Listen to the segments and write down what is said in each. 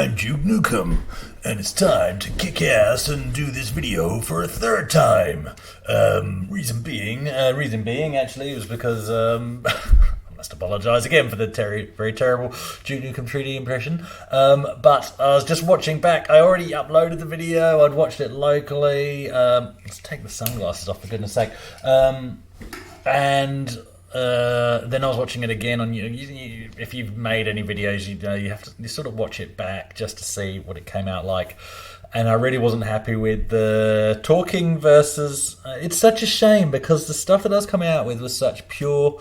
I'm Duke Nukem, and it's time to kick ass and do this video for a third time. Reason being, actually, was because, I must apologise again for the very terrible Duke Nukem 3D impression. But I was just watching back. I already uploaded the video. I'd watched it locally. Let's take the sunglasses off, for goodness sake. And then I was watching it again on you. If you've made any videos, you have to sort of watch it back just to see what it came out like. And I really wasn't happy with the talking versus. It's such a shame because the stuff that I was coming out with was such pure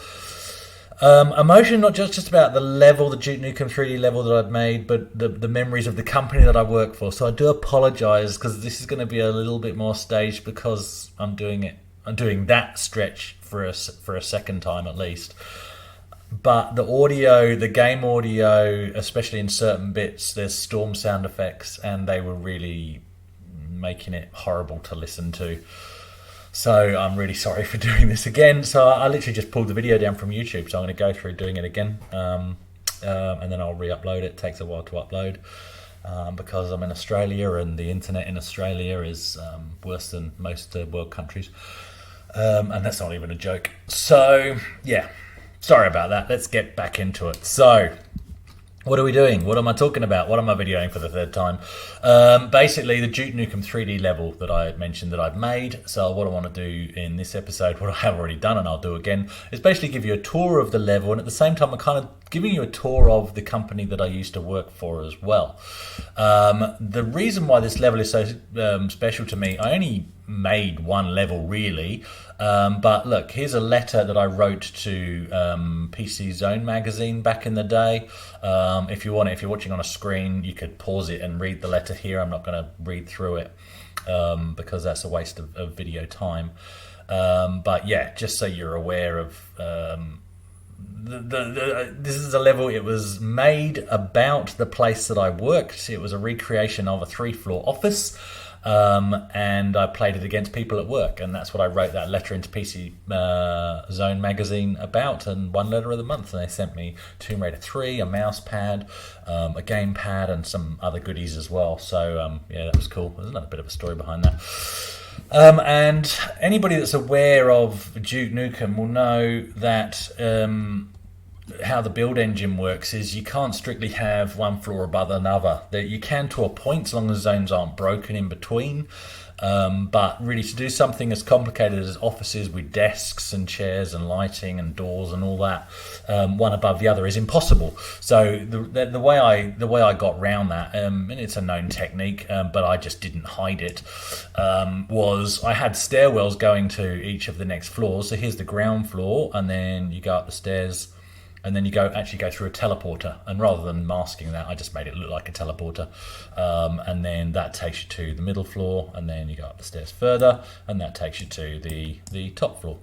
emotion, not just about the level, the Duke Nukem 3D level that I'd made, but the memories of the company that I work for. So I do apologise because this is going to be a little bit more staged because I'm doing that stretch for a second time at least. But the audio, the game audio, especially in certain bits, there's storm sound effects, and they were really making it horrible to listen to. So I'm really sorry for doing this again. So I literally just pulled the video down from YouTube, so I'm going to go through doing it again, and then I'll re-upload it. It takes a while to upload because I'm in Australia, and the internet in Australia is worse than most world countries. And that's not even a joke. So, yeah, sorry about that. Let's get back into it. So, what are we doing? What am I talking about? What am I videoing for the third time? Basically, the Duke Nukem 3D level that I mentioned that I've made. So what I want to do in this episode, what I have already done and I'll do again, is basically give you a tour of the level, and at the same time I'm kind of giving you a tour of the company that I used to work for as well. The reason why this level is so special to me, I only made one level really, but look, here's a letter that I wrote to PC Zone magazine back in the day. If you're watching on a screen, you could pause it and read the letter here. I'm not going to read through it because that's a waste of video time. But yeah, just so you're aware of this is a level. It was made about the place that I worked. It was a recreation of a 3-floor office. And I played it against people at work, and that's what I wrote that letter into PC Zone magazine about, and one letter of the month, and they sent me Tomb Raider 3, a mouse pad, a gamepad, and some other goodies as well. So yeah, that was cool. There's another bit of a story behind that. And anybody that's aware of Duke Nukem will know that how the build engine works is you can't strictly have one floor above another. You can to a point, as long as zones aren't broken in between. But really, to do something as complicated as offices with desks and chairs and lighting and doors and all that, one above the other is impossible. So the way I got round that, and it's a known technique, but I just didn't hide it, was I had stairwells going to each of the next floors. So here's the ground floor, and then you go up the stairs, and then you actually go through a teleporter, and rather than masking that, I just made it look like a teleporter, and then that takes you to the middle floor, and then you go up the stairs further, and that takes you to the top floor.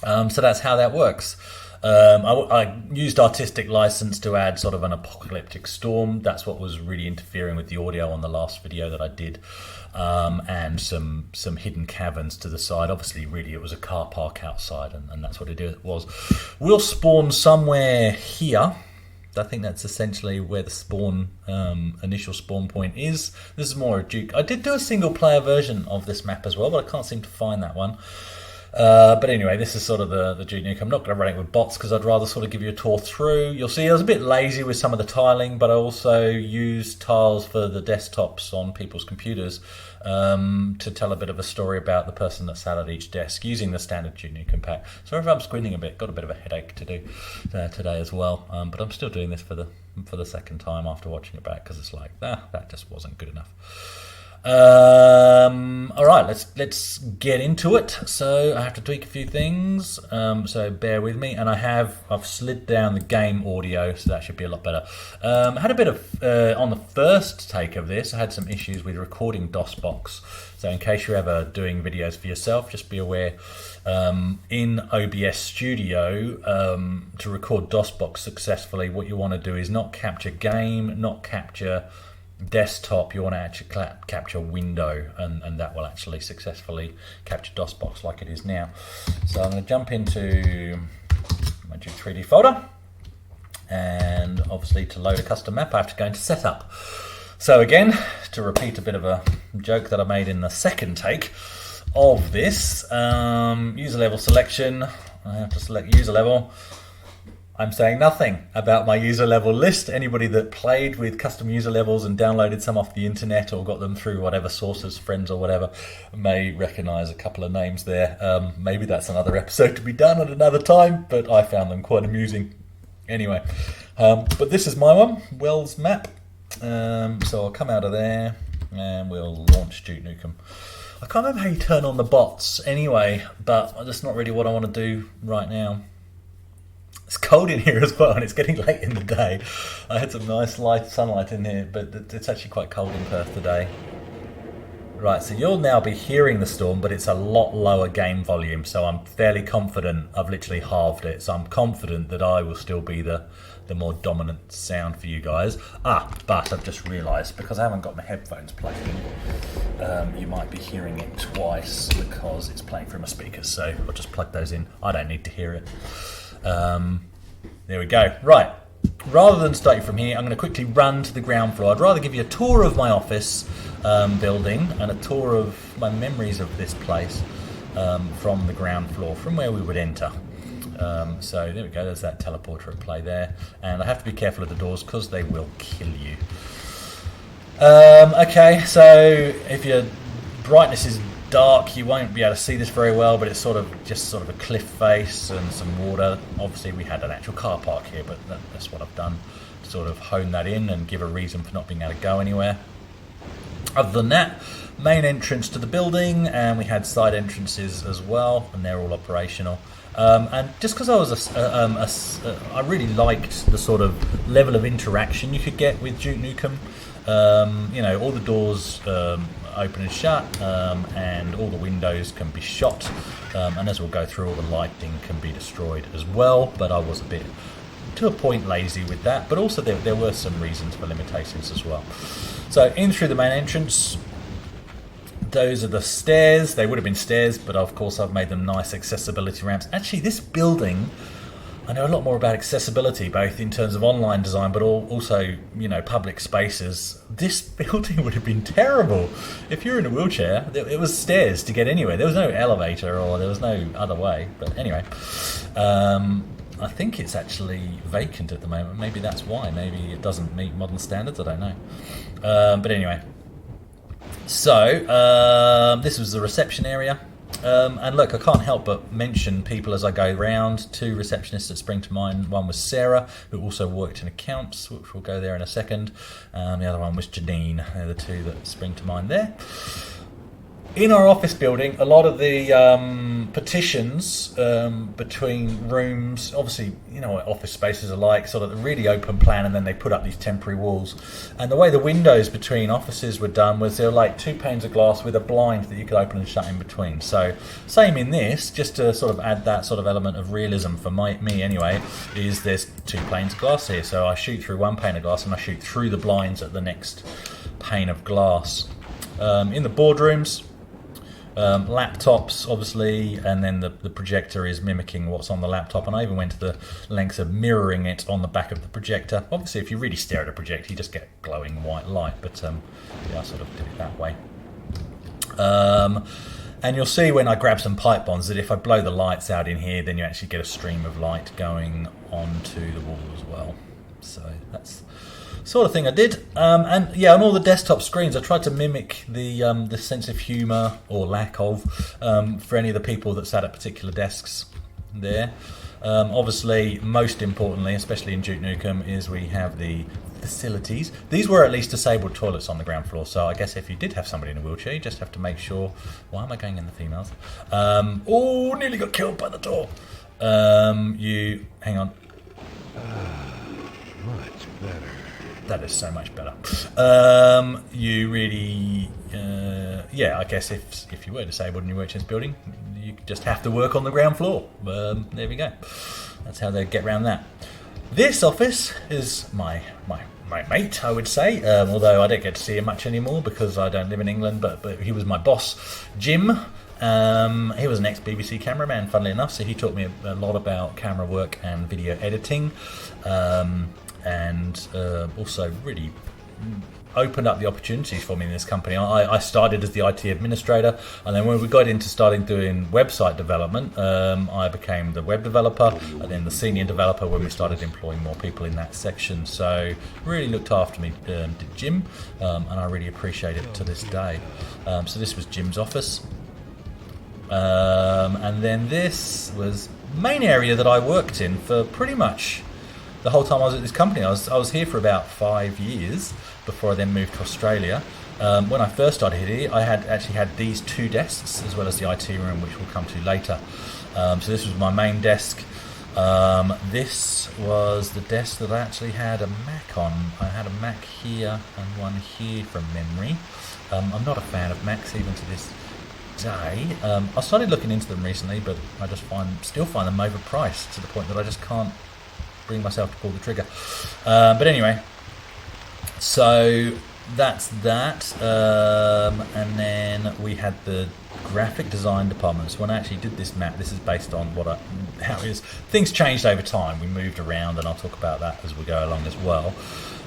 So that's how that works. I used artistic license to add sort of an apocalyptic storm. That's what was really interfering with the audio on the last video that I did, and some hidden caverns to the side. Obviously, really, it was a car park outside, and that's what it was. We'll spawn somewhere here. I think that's essentially where the spawn initial spawn point is. This is more a Duke. I did do a single player version of this map as well, but I can't seem to find that one. But anyway, this is sort of the Duke Nukem. I'm not going to run it with bots because I'd rather sort of give you a tour through. You'll see I was a bit lazy with some of the tiling, but I also used tiles for the desktops on people's computers to tell a bit of a story about the person that sat at each desk using the standard Duke Nukem pack. Sorry if I'm squinting a bit, got a bit of a headache to do today as well, but I'm still doing this for the second time after watching it back because it's like, that just wasn't good enough. All right, let's get into it. So I have to tweak a few things, so bear with me. And I've slid down the game audio, so that should be a lot better. I had a bit of on the first take of this, I had some issues with recording DOSBox. So in case you're ever doing videos for yourself, just be aware, in OBS Studio, to record DOSBox successfully, what you want to do is not capture game, not capture desktop. You want to actually capture window, and that will actually successfully capture DOSBox like it is now. So I'm going to jump into my Duke 3D folder, And obviously to load a custom map, I have to go into setup. So again, to repeat a bit of a joke that I made in the second take of this, user level selection, I have to select user level. I'm saying nothing about my user level list. Anybody that played with custom user levels and downloaded some off the internet or got them through whatever sources, friends or whatever, may recognize a couple of names there. Maybe that's another episode to be done at another time, but I found them quite amusing. Anyway, but this is my one, Wells map. So I'll come out of there and we'll launch Duke Nukem. I can't remember how you turn on the bots anyway, but that's not really what I want to do right now. It's cold in here as well, and it's getting late in the day. I had some nice light sunlight in here, but it's actually quite cold in Perth today. Right, so you'll now be hearing the storm, but it's a lot lower game volume, so I'm fairly confident. I've literally halved it, so I'm confident that I will still be the more dominant sound for you guys. But I've just realised, because I haven't got my headphones plugged in, you might be hearing it twice because it's playing through my speakers, so I'll just plug those in. I don't need to hear it. There we go. Right, rather than starting from here, I'm going to quickly run to the ground floor. I'd rather give you a tour of my office building and a tour of my memories of this place from the ground floor, from where we would enter. So there we go, there's that teleporter at play there, and I have to be careful of the doors because they will kill you. Okay, so if your brightness is dark, you won't be able to see this very well, but it's just a cliff face and some water. Obviously we had an actual car park here, but that's what I've done to sort of hone that in and give a reason for not being able to go anywhere. Other than that, main entrance to the building, and we had side entrances as well, and they're all operational. And just because I really liked the sort of level of interaction you could get with Duke Nukem. All the doors open and shut, and all the windows can be shot, and as we'll go through, all the lighting can be destroyed as well, but I was a bit, to a point, lazy with that, but also there were some reasons for limitations as well. So in through the main entrance, those are the stairs. They would have been stairs, but of course I've made them nice accessibility ramps. Actually, this building, I know a lot more about accessibility, both in terms of online design, but also, public spaces. This building would have been terrible if you're in a wheelchair. It was stairs to get anywhere. There was no elevator, or there was no other way. But anyway, I think it's actually vacant at the moment. Maybe that's why. Maybe it doesn't meet modern standards. I don't know. But anyway, so this was the reception area. And look, I can't help but mention people as I go round. Two receptionists that spring to mind. One was Sarah, who also worked in accounts, which we'll go there in a second. The other one was Janine. They're the two that spring to mind there. In our office building, a lot of the partitions between rooms, obviously, you know what office spaces are like, sort of the really open plan, and then they put up these temporary walls. And the way the windows between offices were done was they were like 2 panes of glass with a blind that you could open and shut in between. So same in this, just to sort of add that sort of element of realism for me anyway, is there's 2 panes of glass here. So I shoot through 1 pane of glass and I shoot through the blinds at the next pane of glass. In the boardrooms, laptops obviously, and then the projector is mimicking what's on the laptop, and I even went to the length of mirroring it on the back of the projector. Obviously if you really stare at a projector you just get glowing white light, but yeah, I sort of did it that way. And you'll see when I grab some pipe bonds that if I blow the lights out in here, then you actually get a stream of light going onto the wall as well. So that's sort of thing I did. And yeah, on all the desktop screens I tried to mimic the sense of humour, or lack of, for any of the people that sat at particular desks there. Obviously, most importantly, especially in Duke Nukem, is we have the facilities. These were at least disabled toilets on the ground floor, so I guess if you did have somebody in a wheelchair, you just have to make sure... Why am I going in the females? Oh, nearly got killed by the door. Hang on. Much better. That is so much better. You really... yeah, I guess if you were disabled and you worked in this building, you just have to work on the ground floor. There we go. That's how they get around that. This office is my mate, I would say, although I don't get to see him much anymore because I don't live in England, but he was my boss, Jim, He was an ex-BBC cameraman, funnily enough, so he taught me a lot about camera work and video editing, and also really opened up the opportunities for me in this company. I started as the IT administrator, and then when we got into starting doing website development, I became the web developer and then the senior developer when we started employing more people in that section. So really looked after me, did Jim, and I really appreciate it to this day. So this was Jim's office. And then this was the main area that I worked in for pretty much the whole time I was at this company. I was here for about 5 years before I then moved to Australia. When I first started here, I actually had these 2 desks as well as the IT room, which we'll come to later. So this was my main desk. This was the desk that I actually had a Mac on. I had a Mac here and one here from memory. I'm not a fan of Macs even to this day. I started looking into them recently, but I just still find them overpriced to the point that I just can't bring myself to pull the trigger. But anyway, so that's that. And then we had the graphic design department. So when I actually did this map, this is based on how it is. Things changed over time. We moved around, and I'll talk about that as we go along as well.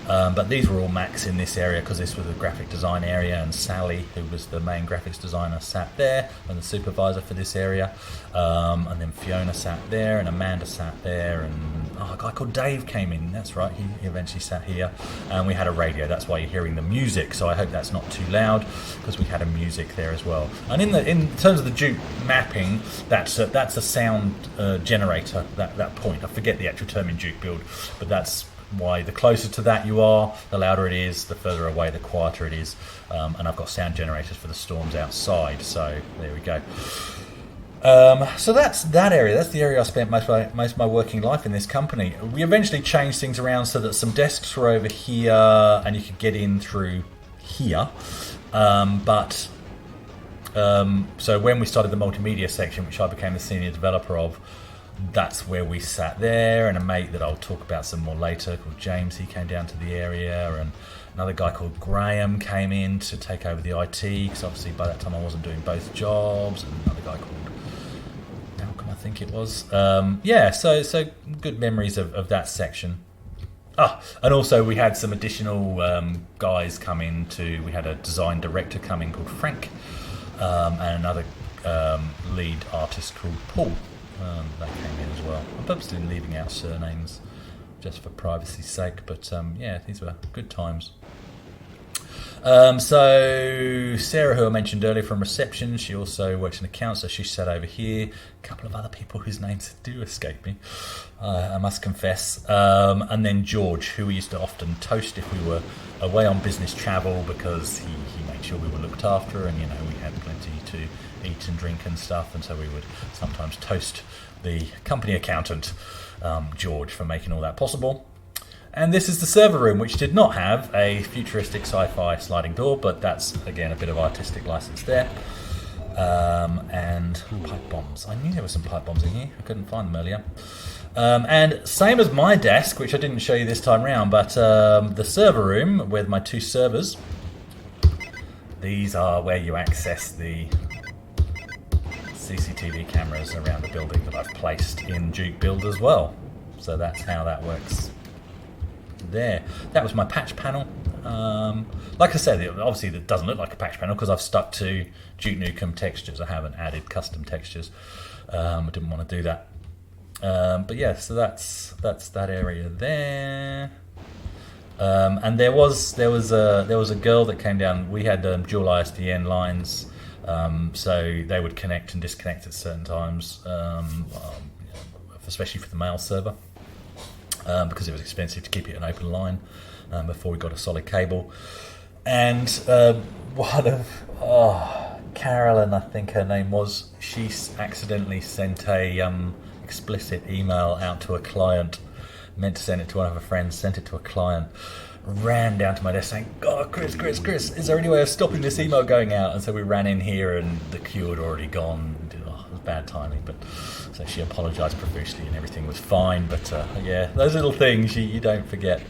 But these were all Macs in this area because this was the graphic design area, and Sally, who was the main graphics designer, sat there, and the supervisor for this area, and then Fiona sat there, and Amanda sat there, and a guy called Dave came in. That's right, he eventually sat here, and we had a radio. That's why you're hearing the music. So I hope that's not too loud because we had a music there as well. And in terms of the Duke mapping, that's a sound generator. That point, I forget the actual term in Duke build, but that's why the closer to that you are, the louder it is, the further away, the quieter it is. And I've got sound generators for the storms outside, so there we go. So that's that area. That's the area I spent most of my working life in this company. We eventually changed things around so that some desks were over here and you could get in through here. So when we started the multimedia section, which I became the senior developer of, that's where we sat there, and a mate that I'll talk about some more later called James, he came down to the area, and another guy called Graham came in to take over the IT, because obviously by that time I wasn't doing both jobs, and another guy called Malcolm, I think it was. So good memories of that section. And also we had some additional guys come in we had a design director come in called Frank, and another lead artist called Paul. That came in as well. I'm purposely leaving out surnames just for privacy's sake, but these were good times. So Sarah, who I mentioned earlier from reception, she also works in accounts, so she sat over here. A couple of other people whose names do escape me, I must confess. And then George, who we used to often toast if we were away on business travel, because he made sure we were looked after, and we had plenty to eat and drink and stuff, and so we would sometimes toast the company accountant, George, for making all that possible. And this is the server room, which did not have a futuristic sci-fi sliding door, but that's again a bit of artistic license there. And pipe bombs. I knew there were some pipe bombs in here. I couldn't find them earlier. And same as my desk, which I didn't show you this time round, but the server room with my 2 servers. These are where you access the CCTV cameras around the building that I've placed in Duke Build as well. So that's how that works there. That was my patch panel. Like I said, obviously it doesn't look like a patch panel because I've stuck to Duke Nukem textures. I haven't added custom textures. I didn't want to do that. But yeah, so that's that area there. And there was a girl that came down. We had dual ISDN lines. So they would connect and disconnect at certain times, especially for the mail server, because it was expensive to keep it an open line before we got a solid cable. And Carolyn, I think her name was, she accidentally sent a explicit email out to a client, meant to send it to one of her friends, sent it to a client, ran down to my desk saying, "God, Chris, is there any way of stopping this email going out?" And so we ran in here, and the queue had already gone. It was bad timing, but so she apologised profusely, and everything was fine. But those little things you don't forget.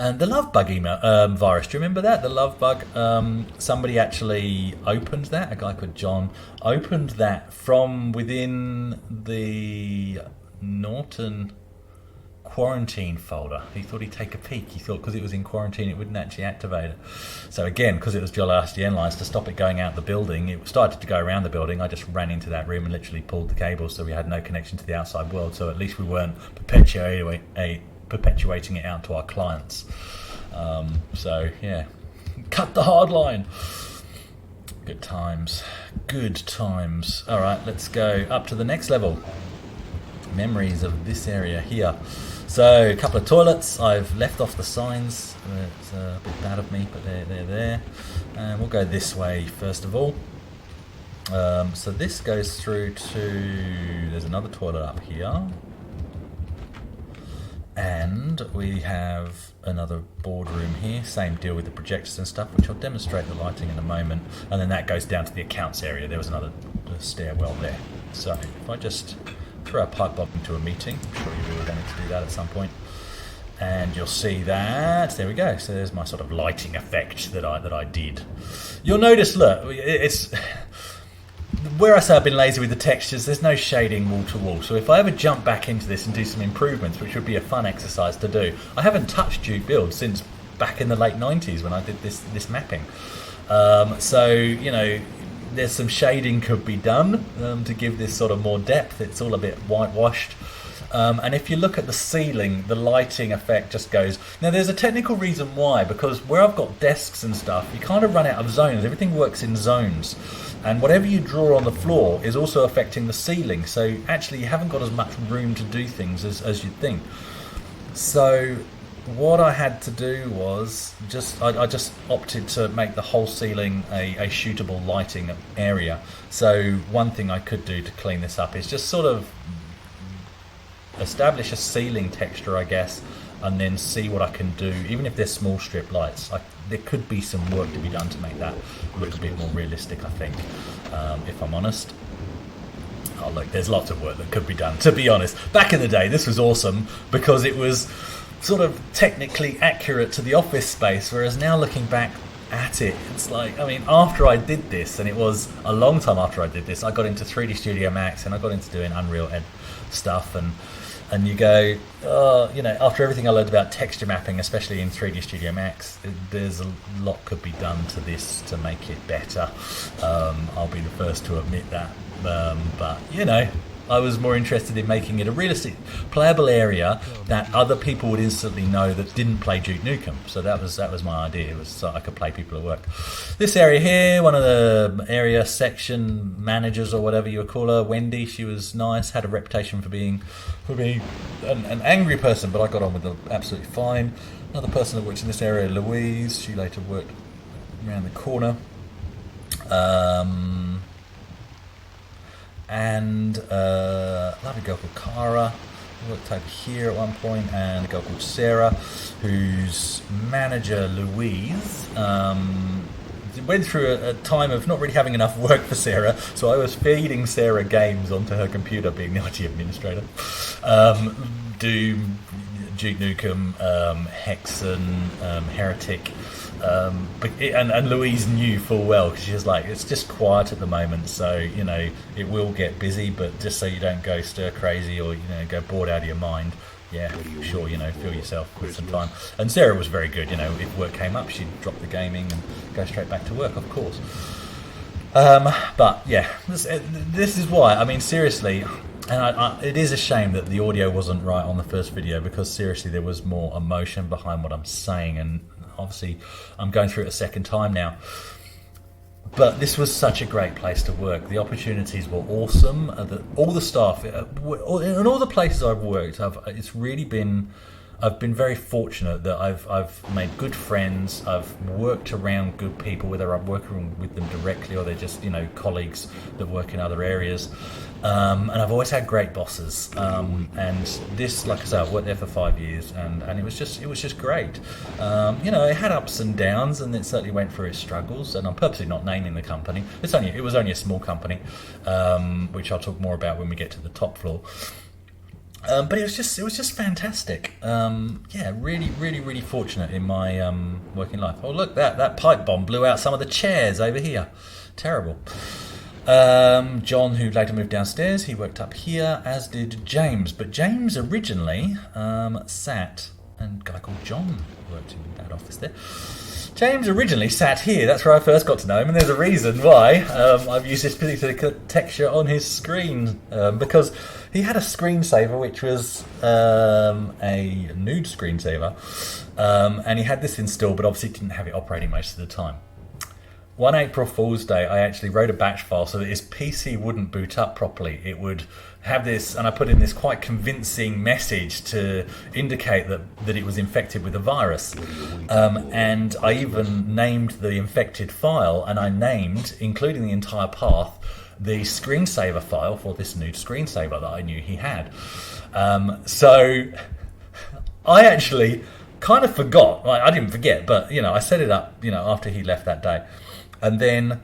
And the Lovebug virus, do you remember that? The Lovebug, somebody actually opened that, a guy called John, opened that from within the Norton quarantine folder. He thought he'd take a peek. He thought because it was in quarantine it wouldn't actually activate it. So again, because it was dual RCN lines, to stop it going out the building, it started to go around the building. I just ran into that room and literally pulled the cable, so we had no connection to the outside world, so at least we weren't perpetuating it out to our clients. So yeah, cut the hard line. Good times. All right, let's go up to the next level. Memories of this area here. So a couple of toilets. I've left off the signs. It's a bit bad of me, but they're there. And we'll go this way first of all. So this goes through to, there's another toilet up here. And we have another boardroom here. Same deal with the projectors and stuff, which I'll demonstrate the lighting in a moment. And then that goes down to the accounts area. There was another stairwell there. So if I just throw a pipe bomb into a meeting, I'm sure you all wanted to do that at some point. And you'll see that, there we go. So there's my sort of lighting effect that I did. You'll notice, look, it's where I say I've been lazy with the textures, there's no shading wall to wall. So if I ever jump back into this and do some improvements, which would be a fun exercise to do, I haven't touched Duke Build since back in the late 90s when I did this mapping. So, you know, there's some shading could be done to give this sort of more depth. It's all a bit whitewashed. And if you look at the ceiling, the lighting effect just goes... Now, there's a technical reason why, because where I've got desks and stuff, you kind of run out of zones. Everything works in zones. And whatever you draw on the floor is also affecting the ceiling. So actually, you haven't got as much room to do things as you'd think. So what I had to do was I just opted to make the whole ceiling a shootable lighting area. So one thing I could do to clean this up is just sort of establish a ceiling texture, I guess, and then see what I can do. Even if they're small strip lights, there could be some work to be done to make that look a bit more realistic, I think, if I'm honest. Oh look, there's lots of work that could be done, to be honest. Back in the day, this was awesome because it was sort of technically accurate to the office space, whereas now looking back at it, it's like, I mean, after I did this, and it was a long time after I did this, I got into 3D Studio Max and I got into doing Unreal Ed stuff, and you go, you know, after everything I learned about texture mapping, especially in 3D Studio Max, there's a lot could be done to this to make it better. I'll be the first to admit that. But, you know, I was more interested in making it a realistic, playable area that other people would instantly know that didn't play Duke Nukem. So that was my idea. It was so I could play people at work. This area here, one of the area section managers or whatever you would call her, Wendy. She was nice. Had a reputation for being an angry person, but I got on with her absolutely fine. Another person that worked in this area, Louise. She later worked around the corner. And a lovely girl called Cara worked over here at one point, and a girl called Sarah, whose manager Louise went through a time of not really having enough work for Sarah, so I was feeding Sarah games onto her computer, being the IT administrator. Doom, Duke Nukem, Hexen, Heretic. And Louise knew full well, because she was like, it's just quiet at the moment, so, you know, it will get busy, but just so you don't go stir crazy or, you know, go bored out of your mind, yeah, sure, you know, fill yourself with some time. And Sarah was very good, you know, if work came up, she'd drop the gaming and go straight back to work, of course. But yeah, this is why, I mean, seriously, and it is a shame that the audio wasn't right on the first video, because seriously there was more emotion behind what I'm saying, and obviously I'm going through it a second time now. But this was such a great place to work. The opportunities were awesome. All the staff, in all the places I've worked, I've been very fortunate that I've made good friends. I've worked around good people, whether I'm working with them directly or they're just, you know, colleagues that work in other areas. And I've always had great bosses. And this, like I said, I've worked there for 5 years, and it was just great. You know, it had ups and downs, and it certainly went through its struggles. And I'm purposely not naming the company. It was only a small company, which I'll talk more about when we get to the top floor. But it was just fantastic. Yeah, really fortunate in my working life. Oh look, that pipe bomb blew out some of the chairs over here. Terrible. John, who later moved downstairs, he worked up here, as did James. But James originally sat, and a guy called John worked in that office there. James originally sat here. That's where I first got to know him, and there's a reason why I've used this particular texture on his screen, because he had a screensaver which was a nude screensaver, and he had this installed, but obviously didn't have it operating most of the time. One April Fool's Day, I actually wrote a batch file so that his PC wouldn't boot up properly. It would have this, and I put in this quite convincing message to indicate that it was infected with a virus. And I even named the infected file, and I named, including the entire path, the screensaver file for this nude screensaver that I knew he had. So I actually kind of forgot. I didn't forget, but I set it up after he left that day. And then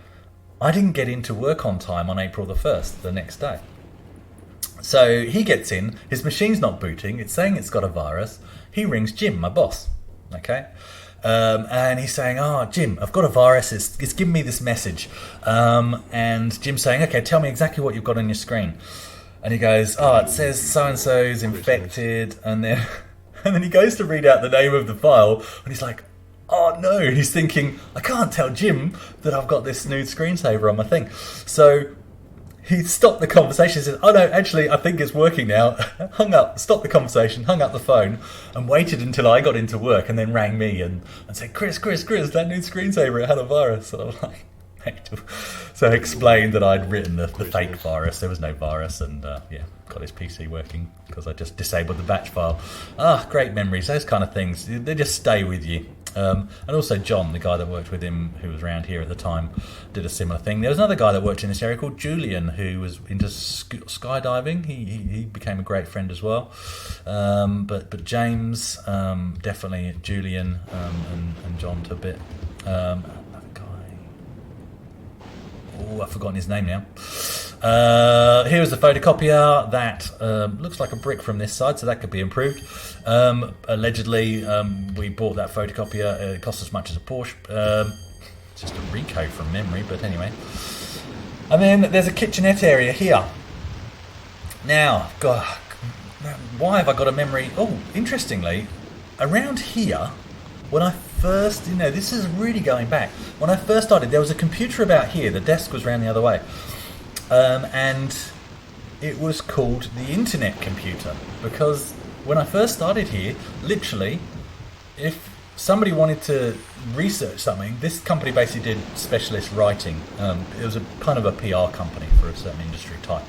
I didn't get into work on time on April the 1st, the next day. So he gets in, his machine's not booting, it's saying it's got a virus. He rings Jim, my boss, okay? And he's saying, Jim, I've got a virus, it's giving me this message. And Jim's saying, okay, tell me exactly what you've got on your screen. And he goes, it says so-and-so's infected, and then he goes to read out the name of the file, and he's like, oh no, he's thinking, I can't tell Jim that I've got this nude screensaver on my thing. So he stopped the conversation, said, oh no, actually, I think it's working now. Hung up, stopped the conversation, hung up the phone, and waited until I got into work, and then rang me and said, Chris, that nude screensaver, it had a virus. And I'm like, so I explained that I'd written the fake virus. There was no virus, and got his PC working because I just disabled the batch file. Great memories, those kind of things. They just stay with you. And also John, the guy that worked with him, who was around here at the time, did a similar thing. There was another guy that worked in this area called Julian, who was into skydiving. He became a great friend as well. But James, definitely Julian, and John to a bit. Another guy. I've forgotten his name now. Here is the photocopier that looks like a brick from this side, so that could be improved. Allegedly, we bought that photocopier. It cost as much as a Porsche. Just a recode from memory, but anyway. And then there's a kitchenette area here. Now, God, why have I got a memory? Oh, interestingly, around here, when I first, this is really going back. When I first started, there was a computer about here. The desk was round the other way. And it was called the Internet computer, because when I first started here, literally, if somebody wanted to research something, this company basically did specialist writing. It was a kind of a PR company for a certain industry type.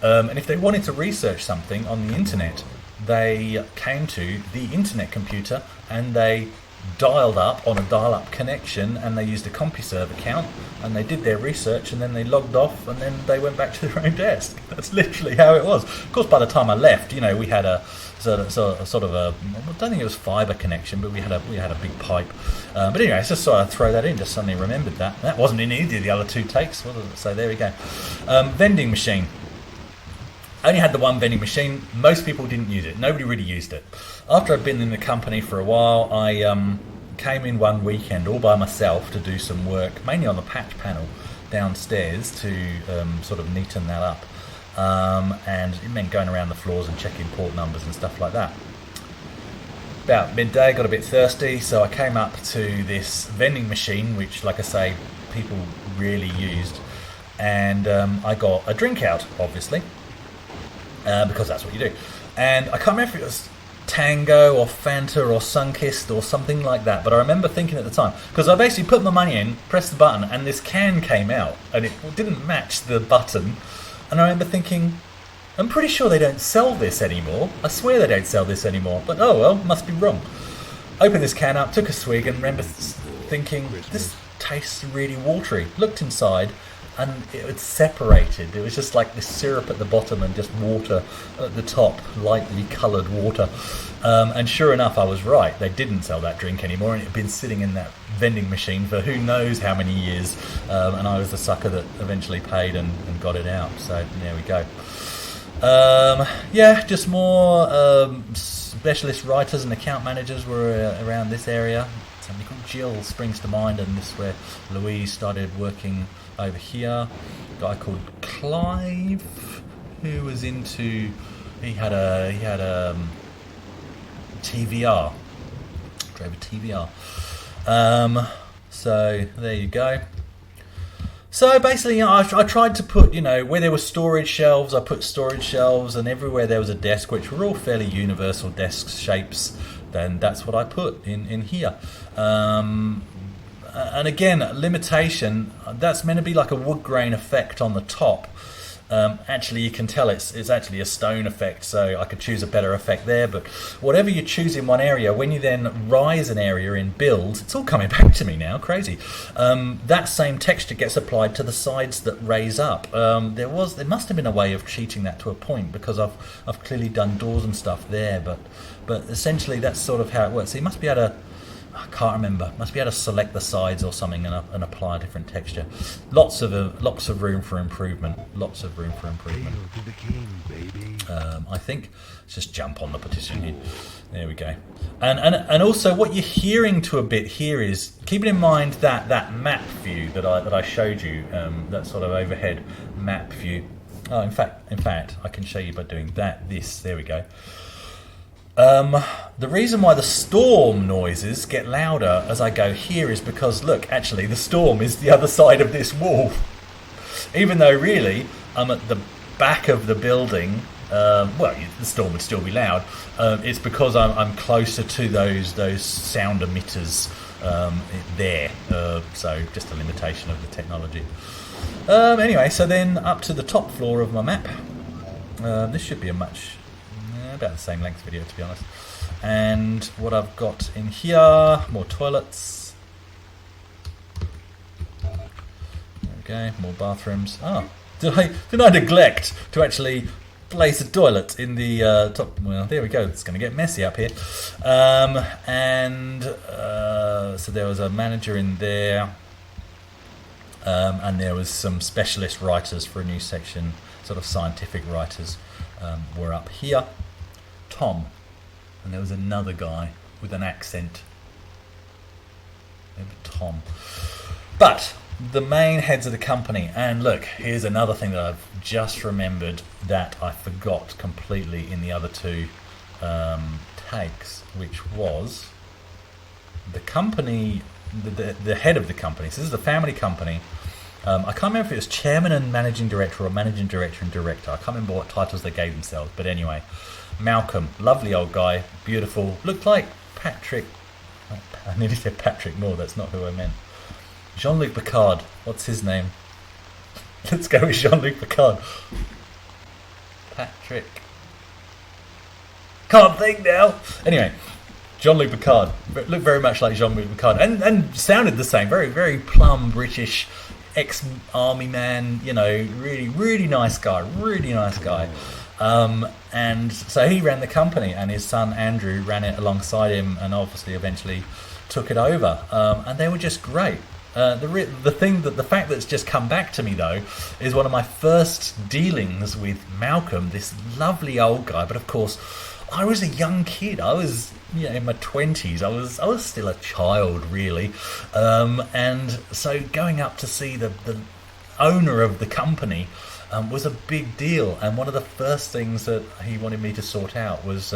And if they wanted to research something on the internet, they came to the Internet computer and they dialed up on a dial-up connection, and they used a CompuServe account, and they did their research, and then they logged off, and then they went back to their own desk. That's literally how it was. Of course, by the time I left, we had a sort of a, I don't think it was fibre connection, but we had a big pipe. But anyway, it's just sort of throw that in. Just suddenly remembered that. That wasn't in either of the other two takes. So there we go. Vending machine. I only had the one vending machine. Most people didn't use it. Nobody really used it. After I'd been in the company for a while, I came in one weekend all by myself to do some work, mainly on the patch panel downstairs to sort of neaten that up. And it meant going around the floors and checking port numbers and stuff like that. About midday, got a bit thirsty, so I came up to this vending machine, which, like I say, people really used. And I got a drink out, obviously. Because that's what you do. And I can't remember if it was Tango or Fanta or Sunkist or something like that, but I remember thinking at the time, because I basically put my money in, pressed the button, and this can came out, and it didn't match the button. And I remember thinking, I'm pretty sure they don't sell this anymore. I swear they don't sell this anymore, but oh well, must be wrong. Opened this can up, took a swig, and remember thinking, this tastes really watery. Looked inside, and it was separated. It was just like this syrup at the bottom and just water at the top, lightly coloured water. And sure enough, I was right. They didn't sell that drink anymore, and it had been sitting in that vending machine for who knows how many years. And I was the sucker that eventually paid and got it out. So there we go. Yeah, just more specialist writers and account managers were around this area. Somebody called Jill springs to mind, and this is where Louise started working over here. A guy called Clive, who was into, he had a TVR, drove a TVR. So there you go. So basically, I tried to put, where there were storage shelves, I put storage shelves, and everywhere there was a desk, which were all fairly universal desk shapes, then that's what I put in here. And again, limitation, that's meant to be like a wood grain effect on the top. Actually, you can tell it's actually a stone effect, so I could choose a better effect there. But whatever you choose in one area, when you then rise an area in build, it's all coming back to me now, crazy. That same texture gets applied to the sides that raise up. There must have been a way of cheating that to a point, because I've clearly done doors and stuff there, but essentially that's sort of how it works. So you must be able to, I can't remember. Must be able to select the sides or something and apply a different texture. Lots of room for improvement. Lots of room for improvement. I think let's just jump on the petition here. There we go. And also what you're hearing to a bit here is keeping in mind that map view that I showed you. That sort of overhead map view. Oh, in fact, I can show you by doing that. There we go. The reason why the storm noises get louder as I go here is because, look, actually the storm is the other side of this wall. Even though really I'm at the back of the building, well, the storm would still be loud. It's because I'm closer to those sound emitters there. So just a limitation of the technology. Anyway, so then up to the top floor of my map. This should be about the same length video, to be honest. And what I've got in here, more toilets. There we go, more bathrooms. Oh, did I neglect to actually place a toilet in the top? Well, there we go. It's going to get messy up here. So there was a manager in there, and there was some specialist writers for a new section, sort of scientific writers were up here. Tom, and there was another guy with an accent. Maybe Tom. But the main heads of the company, and look, here's another thing that I've just remembered that I forgot completely in the other two takes, which was the company, the head of the company. So this is a family company. I can't remember if it was chairman and managing director or managing director and director. I can't remember what titles they gave themselves, but anyway. Malcolm, lovely old guy, beautiful, looked like Patrick, I nearly said Patrick Moore, that's not who I meant. Jean-Luc Picard, what's his name? Let's go with Jean-Luc Picard. Patrick. Can't think now. Anyway, Jean-Luc Picard, looked very much like Jean-Luc Picard, and sounded the same, very, very plumb British, ex-army man, really, really nice guy, and so he ran the company, and his son Andrew ran it alongside him, and obviously eventually took it over. And they were just great. The fact that's just come back to me though is one of my first dealings with Malcolm, this lovely old guy. But of course, I was a young kid. I was in my 20s. I was still a child really, and so going up to see the owner of the company was a big deal, and one of the first things that he wanted me to sort out was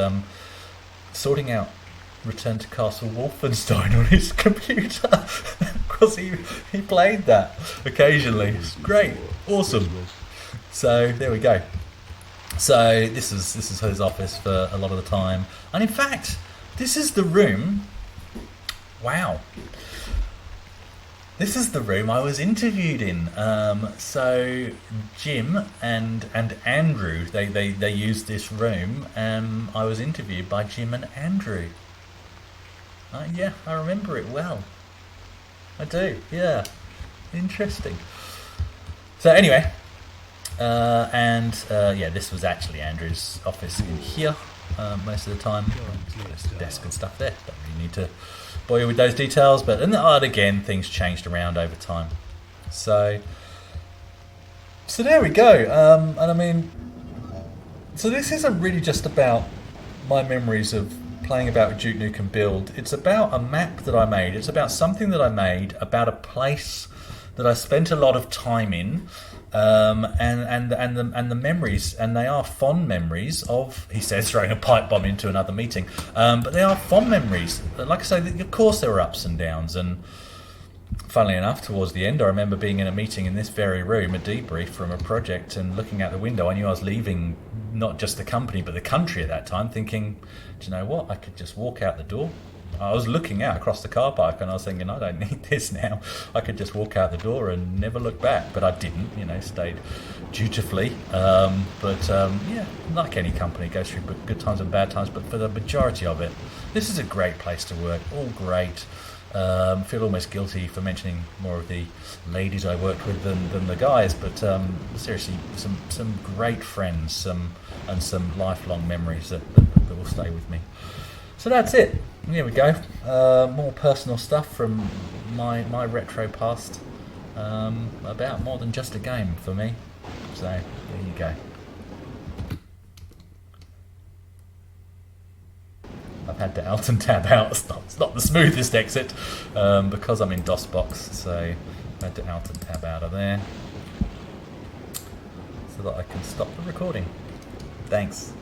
sorting out Return to Castle Wolfenstein on his computer, because he played that occasionally. It's great, awesome. So there we go. So this is his office for a lot of the time, and in fact, this is the room. Wow. This is the room I was interviewed in. So Jim and Andrew, they used this room, and I was interviewed by Jim and Andrew. Yeah, I remember it well. I do, yeah. Interesting. So anyway, yeah, this was actually Andrew's office in here most of the time. There's the desk and stuff there. Don't really need to bore you with those details, but again, things changed around over time. So there we go. And I mean, So this isn't really just about my memories of playing about with Duke Nukem Build. It's about a map that I made. It's about something that I made, about a place that I spent a lot of time in, and the memories, and they are fond memories of, he says, throwing a pipe bomb into another meeting, but they are fond memories. Like I say, of course there were ups and downs, and funnily enough, towards the end, I remember being in a meeting in this very room, a debrief from a project, and looking out the window, I knew I was leaving not just the company but the country at that time, thinking, do you know what, I could just walk out the door. I was looking out across the car park and I was thinking, I don't need this now. I could just walk out the door and never look back, but I didn't, stayed dutifully. Yeah, like any company, it goes through good times and bad times, but for the majority of it, this is a great place to work, all great. Feel almost guilty for mentioning more of the ladies I worked with than the guys, but seriously, some great friends, and some lifelong memories that will stay with me. So that's it. Here we go. More personal stuff from my retro past, about more than just a game for me. So there you go. I've had the Alt and Tab out. It's not the smoothest exit because I'm in DOSBox, so I had the Alt and Tab out of there so that I can stop the recording. Thanks.